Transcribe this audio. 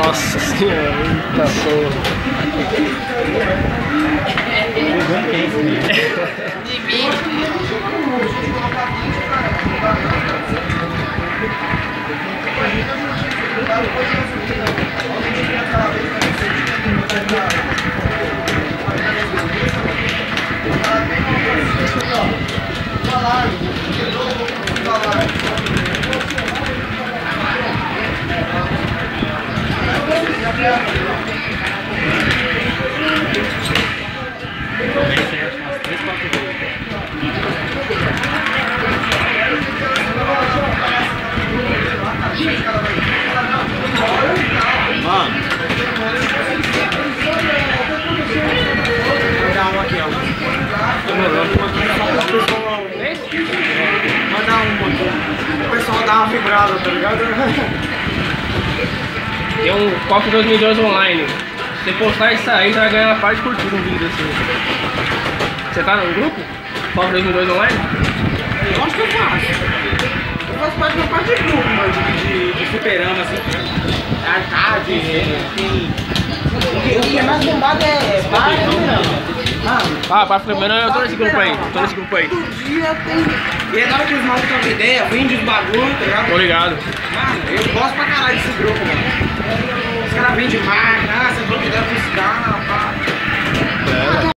Nossa senhora, eita porra. Mano, vou dar uma aqui, ó. Mandar uma. O pessoal dá uma vibrada, tá ligado? Tem um Copa 2002 online. Se você postar isso aí, você vai ganhar uma parte de curtida um vídeo assim. Você tá no grupo? Copa 2002 online? Eu acho que eu faço. Eu faço parte de uma parte de grupo, mano, de fliperama, assim. Arcade, enfim. O que é mais bombado é bar e fliperama. Ah, pra fliperama eu tô nesse grupo aí. Tô nesse grupo aí. Todo dia tem. E é da hora que os malucos trocam ideia, vende os bagulho, tá ligado? Tô ligado. Mano, eu gosto pra caralho desse grupo, mano. Os caras vendem máquina, você troca ideia com os caras, pá.